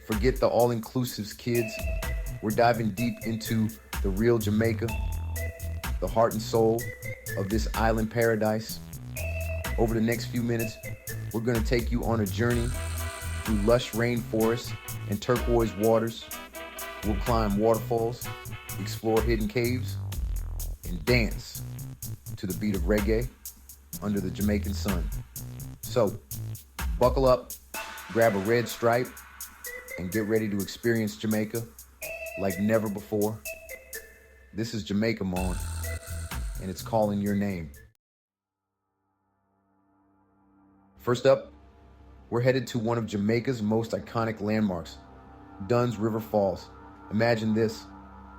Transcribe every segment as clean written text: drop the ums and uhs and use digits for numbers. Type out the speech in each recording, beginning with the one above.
Forget the all-inclusives, kids. We're diving deep into the real Jamaica, the heart and soul of this island paradise. Over the next few minutes, we're going to take you on a journey through lush rainforests and turquoise waters. We'll climb waterfalls, explore hidden caves, and dance to the beat of reggae under the Jamaican sun. So, buckle up, grab a red stripe, and get ready to experience Jamaica like never before. This is Jamaica, Mon, and it's calling your name. First up, we're headed to one of Jamaica's most iconic landmarks, Dunn's River Falls. Imagine this,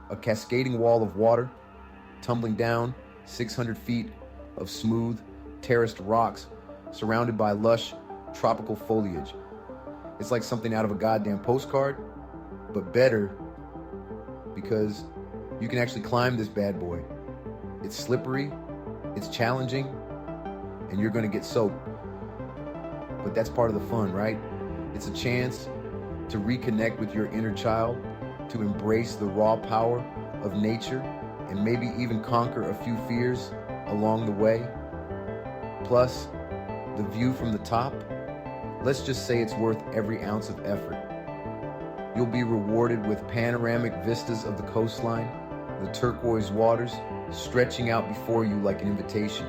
a cascading wall of water tumbling down 600 feet of smooth, terraced rocks surrounded by lush, tropical foliage. It's like something out of a goddamn postcard, but better because you can actually climb this bad boy. It's slippery, it's challenging, and you're gonna get soaked. But that's part of the fun, right? It's a chance to reconnect with your inner child, to embrace the raw power of nature, and maybe even conquer a few fears along the way. Plus, the view from the top, let's just say it's worth every ounce of effort. You'll be rewarded with panoramic vistas of the coastline, the turquoise waters stretching out before you like an invitation.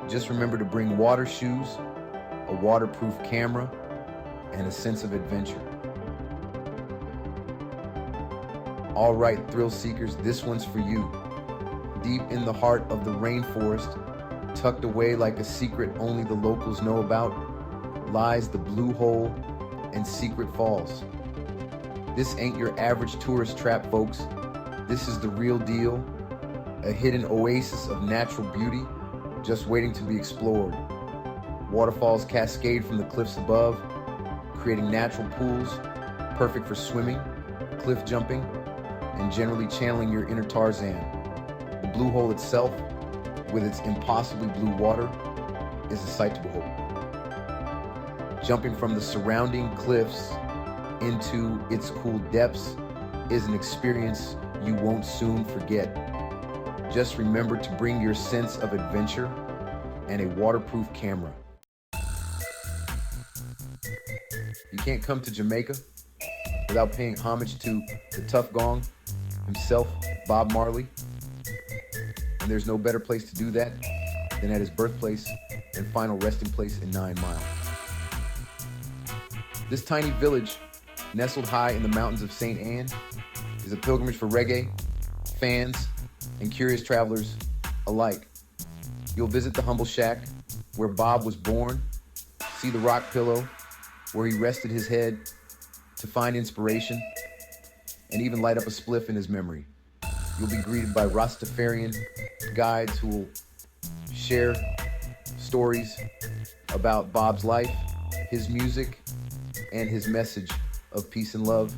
Just remember to bring water shoes, a waterproof camera, and a sense of adventure. All right, thrill seekers, this one's for you. Deep in the heart of the rainforest, tucked away like a secret only the locals know about, lies the Blue Hole and Secret Falls. This ain't your average tourist trap, folks. This is the real deal, a hidden oasis of natural beauty just waiting to be explored. Waterfalls cascade from the cliffs above, creating natural pools perfect for swimming, cliff jumping, and generally channeling your inner Tarzan. The Blue Hole itself, with its impossibly blue water, is a sight to behold. Jumping from the surrounding cliffs into its cool depths is an experience you won't soon forget. Just remember to bring your sense of adventure and a waterproof camera. You can't come to Jamaica without paying homage to the tough gong himself, Bob Marley. And there's no better place to do that than at his birthplace and final resting place in 9 Mile. This tiny village, nestled high in the mountains of St. Anne, is a pilgrimage for reggae, fans, and curious travelers alike. You'll visit the humble shack where Bob was born, see the rock pillow where he rested his head to find inspiration, and even light up a spliff in his memory. You'll be greeted by Rastafarian guides who will share stories about Bob's life, his music, and his message of peace and love.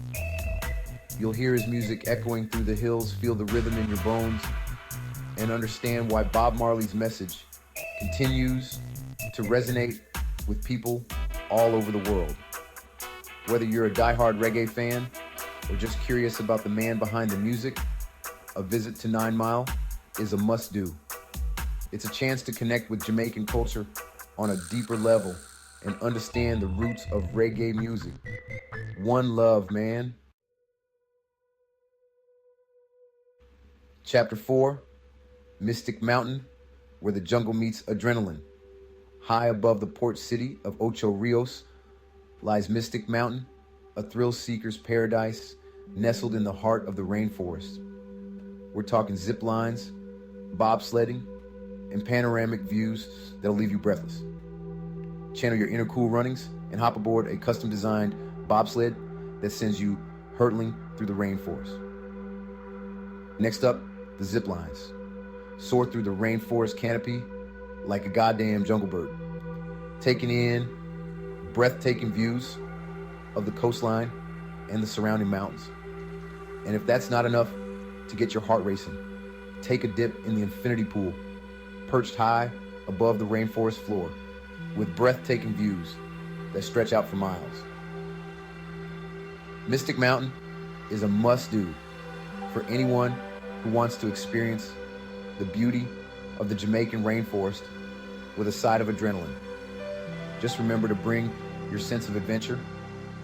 You'll hear his music echoing through the hills, feel the rhythm in your bones, and understand why Bob Marley's message continues to resonate with people all over the world. Whether you're a diehard reggae fan or just curious about the man behind the music, a visit to 9 Mile is a must-do. It's a chance to connect with Jamaican culture on a deeper level and understand the roots of reggae music. One love, man. Chapter 4, Mystic Mountain, where the jungle meets adrenaline. High above the port city of Ocho Rios lies Mystic Mountain, a thrill seeker's paradise nestled in the heart of the rainforest. We're talking zip lines, bobsledding, and panoramic views that'll leave you breathless. Channel your inner cool runnings and hop aboard a custom-designed bobsled that sends you hurtling through the rainforest. Next up, the zip lines. Soar through the rainforest canopy like a goddamn jungle bird, taking in breathtaking views of the coastline and the surrounding mountains. And if that's not enough to get your heart racing, take a dip in the infinity pool, perched high above the rainforest floor, with breathtaking views that stretch out for miles. Mystic Mountain is a must-do for anyone who wants to experience the beauty of the Jamaican rainforest with a side of adrenaline. Just remember to bring your sense of adventure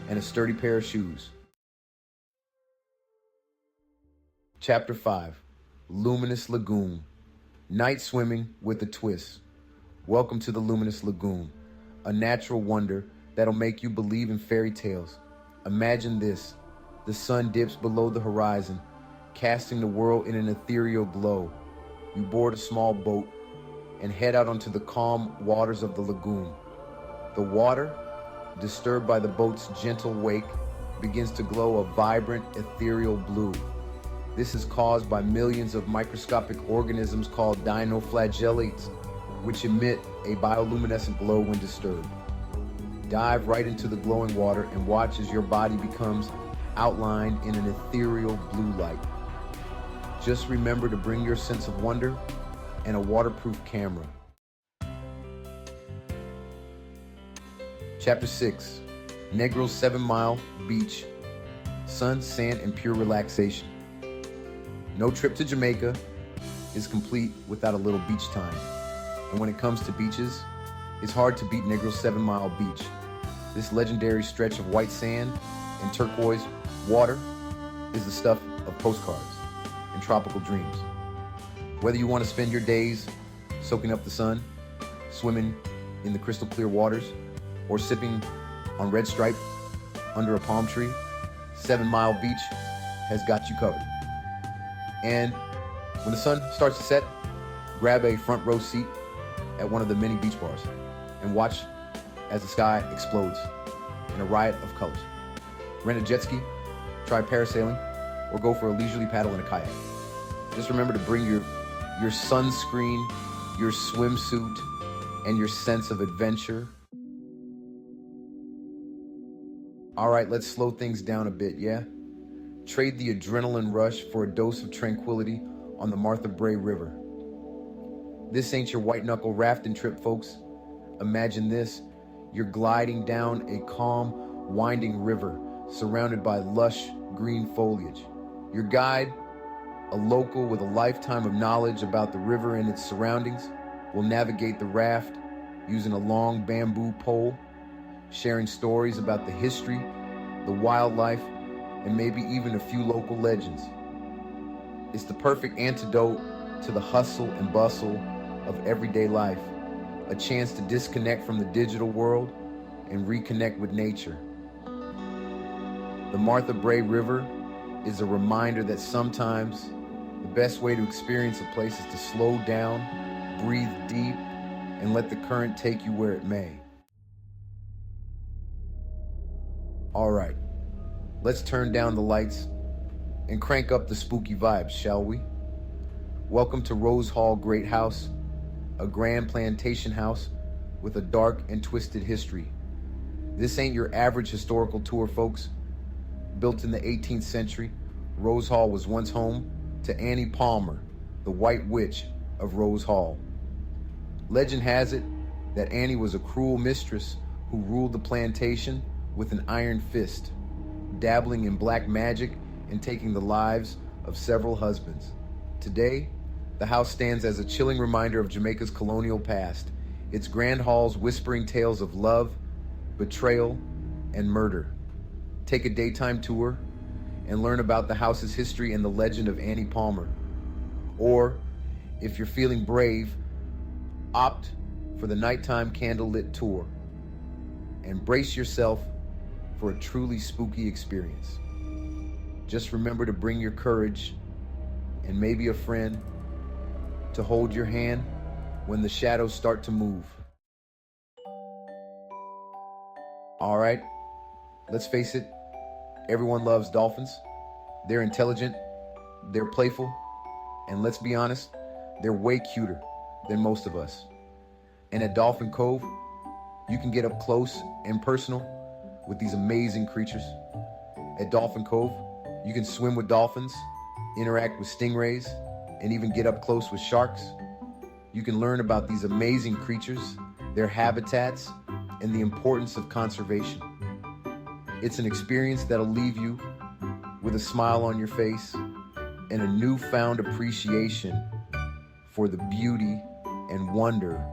and a sturdy pair of shoes. Chapter 5, Luminous Lagoon. Night swimming with a twist. Welcome to the Luminous Lagoon, a natural wonder that'll make you believe in fairy tales. Imagine this: the sun dips below the horizon, casting the world in an ethereal glow. You board a small boat and head out onto the calm waters of the lagoon. The water, disturbed by the boat's gentle wake, begins to glow a vibrant, ethereal blue. This is caused by millions of microscopic organisms called dinoflagellates, which emit a bioluminescent glow when disturbed. Dive right into the glowing water and watch as your body becomes outlined in an ethereal blue light. Just remember to bring your sense of wonder and a waterproof camera. Chapter 6, Negro's 7-Mile Beach. Sun, sand, and pure relaxation. No trip to Jamaica is complete without a little beach time. And when it comes to beaches, it's hard to beat Negro's 7-Mile Beach. This legendary stretch of white sand and turquoise water is the stuff of postcards and tropical dreams. Whether you want to spend your days soaking up the sun, swimming in the crystal clear waters, or sipping on red stripe under a palm tree, 7-Mile Beach has got you covered. And when the sun starts to set, grab a front row seat at one of the many beach bars and watch as the sky explodes in a riot of colors. Rent a jet ski, try parasailing, or go for a leisurely paddle in a kayak. Just remember to bring your sunscreen, your swimsuit, and your sense of adventure. All right, let's slow things down a bit, yeah? Trade the adrenaline rush for a dose of tranquility on the Martha Brae River. This ain't your white knuckle rafting trip, folks. Imagine this: you're gliding down a calm, winding river surrounded by lush green foliage. Your guide, a local with a lifetime of knowledge about the river and its surroundings, will navigate the raft using a long bamboo pole, sharing stories about the history, the wildlife, and maybe even a few local legends. It's the perfect antidote to the hustle and bustle of everyday life, a chance to disconnect from the digital world and reconnect with nature. The Martha Brae River is a reminder that sometimes the best way to experience a place is to slow down, breathe deep, and let the current take you where it may. All right, let's turn down the lights and crank up the spooky vibes, shall we? Welcome to Rose Hall Great House, a grand plantation house with a dark and twisted history. This ain't your average historical tour, folks. Built in the 18th century, Rose Hall was once home to Annie Palmer, the White Witch of Rose Hall. Legend has it that Annie was a cruel mistress who ruled the plantation with an iron fist, dabbling in black magic and taking the lives of several husbands. Today, the house stands as a chilling reminder of Jamaica's colonial past, its grand halls whispering tales of love, betrayal, and murder. Take a daytime tour and learn about the house's history and the legend of Annie Palmer. Or, if you're feeling brave, opt for the nighttime candlelit tour and brace yourself for a truly spooky experience. Just remember to bring your courage and maybe a friend to hold your hand when the shadows start to move. All right, let's face it, everyone loves dolphins. They're intelligent, they're playful, and let's be honest, they're way cuter than most of us. And at Dolphin Cove, you can get up close and personal with these amazing creatures. At Dolphin Cove, you can swim with dolphins, interact with stingrays, and even get up close with sharks. You can learn about these amazing creatures, their habitats, and the importance of conservation. It's an experience that'll leave you with a smile on your face and a newfound appreciation for the beauty and wonder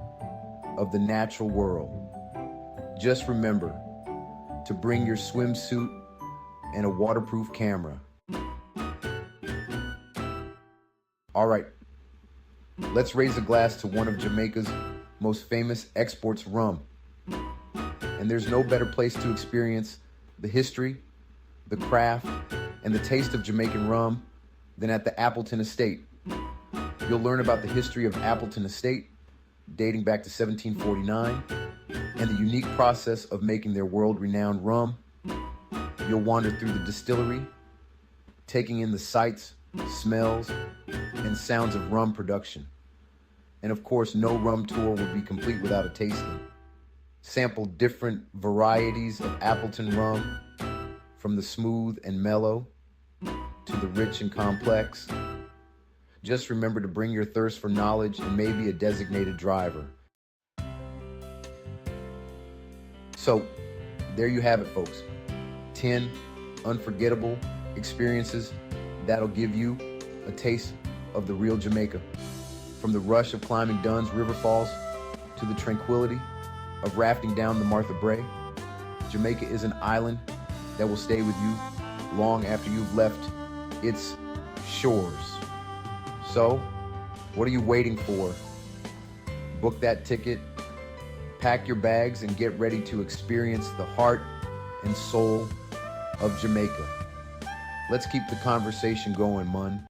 of the natural world. Just remember to bring your swimsuit and a waterproof camera. All right, let's raise a glass to one of Jamaica's most famous exports, rum. And there's no better place to experience the history, the craft, and the taste of Jamaican rum than at the Appleton Estate. You'll learn about the history of Appleton Estate, dating back to 1749, and the unique process of making their world-renowned rum. You'll wander through the distillery, taking in the sights, smells, and sounds of rum production. And of course, no rum tour would be complete without a tasting. Sample different varieties of Appleton rum, from the smooth and mellow to the rich and complex. Just remember to bring your thirst for knowledge and maybe a designated driver. So, there you have it, folks. 10 unforgettable experiences that'll give you a taste of the real Jamaica. From the rush of climbing Dunn's river falls to the tranquility of rafting down the Martha Brae, Jamaica is an island that will stay with you long after you've left its shores. So, what are you waiting for? Book that ticket, pack your bags, and get ready to experience the heart and soul of Jamaica. Let's keep the conversation going, Mun.